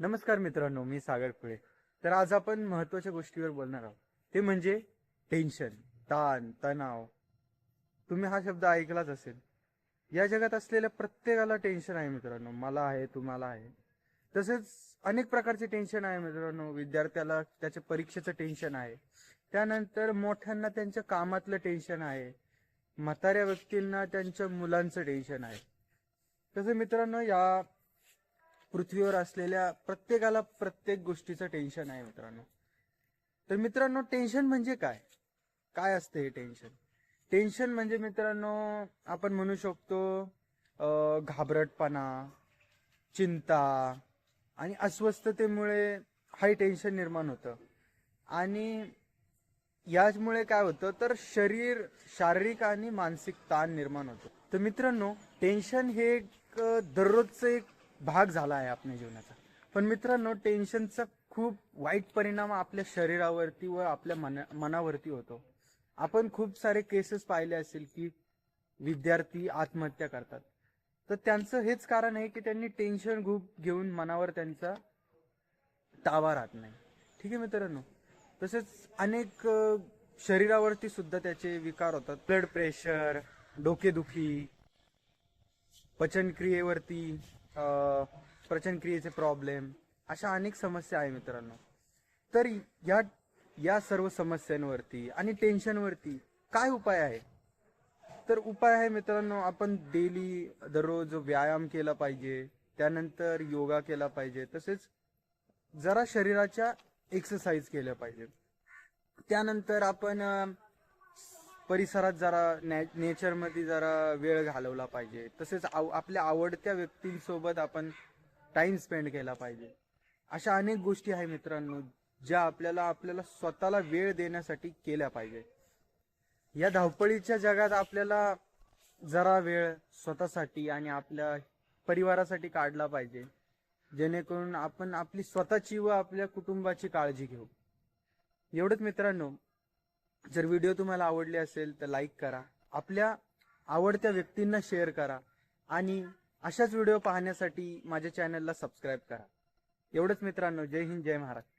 नमस्कार मित्रांनो, मी सागर खुळे. तर आज आपण महत्त्वाच्या गोष्टीवर बोलणार आहोत. ते म्हणजे टेन्शन, ताण, तणाव. तुम्ही हा शब्द ऐकलाच असेल. या जगात असलेल्या प्रत्येकाला टेन्शन आहे मित्रांनो. मला आहे, तुम्हाला आहे. तसेच अनेक प्रकारचे टेन्शन आहे मित्रांनो. विद्यार्थ्याला त्याच्या परीक्षेचं टेन्शन आहे. त्यानंतर मोठ्यांना त्यांच्या कामातलं टेन्शन आहे. म्हाताऱ्या व्यक्तींना त्यांच्या मुलांचं टेन्शन आहे. तसं मित्रांनो, या पृथ्वीवर असलेल्या प्रत्येकाला प्रत्येक गोष्टीचं टेन्शन आहे मित्रांनो. तर मित्रांनो, टेन्शन म्हणजे काय? काय असते हे टेन्शन? टेन्शन म्हणजे मित्रांनो, आपण म्हणू शकतो घाबरटपणा, चिंता आणि अस्वस्थतेमुळे हाय टेन्शन निर्माण होतं. आणि याचमुळे काय होतं तर शारीरिक आणि मानसिक ताण निर्माण होतो. तर मित्रांनो, टेन्शन हे एक दररोजचं एक भाग झाला आहे आपल्या जीवनाचा. पण मित्रांनो, टेन्शनचा खूप वाईट परिणाम आपल्या शरीरावरती व आपल्या मनावरती होतो. आपण खूप सारे केसेस पाहिले असेल की विद्यार्थी आत्महत्या करतात. तर त्यांचं हेच कारण आहे की त्यांनी टेन्शन खूप घेऊन मनावर त्यांचा ताबा राहत नाही. ठीक आहे मित्रांनो. तसेच अनेक शरीरावरती सुद्धा त्याचे विकार होतात. ब्लड प्रेशर, डोकेदुखी, पचनक्रियेवरती पचनक्रियेचे प्रॉब्लेम, अशा अनेक समस्या आहे मित्रांनो. तर या या सर्व समस्यांवरती आणि टेन्शनवरती काय उपाय आहे? तर उपाय आहे मित्रांनो, आपण दररोज व्यायाम केला पाहिजे. त्यानंतर योगा केला पाहिजे. तसेच जरा शरीराच्या एक्सरसाइज केल्या पाहिजे. त्यानंतर आपण परिसरात जरा नेचरमध्ये जरा वेळ घालवला पाहिजे. तसेच आपल्या आवडत्या व्यक्तींसोबत आपण टाइम स्पेंड केला पाहिजे. अशा अनेक गोष्टी आहे मित्रांनो, ज्या आपल्याला स्वतःला वेळ देण्यासाठी केल्या पाहिजे. या धावपळीच्या जगात आपल्याला जरा वेळ स्वतःसाठी आणि आपल्या परिवारासाठी काढला पाहिजे, जेणेकरून आपण आपली स्वतःची व आपल्या कुटुंबाची काळजी घेऊ. एवढंच मित्रांनो. जर व्हिडिओ तुम्हाला आवडले असेल तर लाईक करा, आपल्या आवडत्या व्यक्तींना शेअर करा आणि अशाच व्हिडिओ पाहण्यासाठी माझ्या चॅनलला सबस्क्राईब करा. एवढंच मित्रांनो. जय हिंद, जय महाराष्ट्र.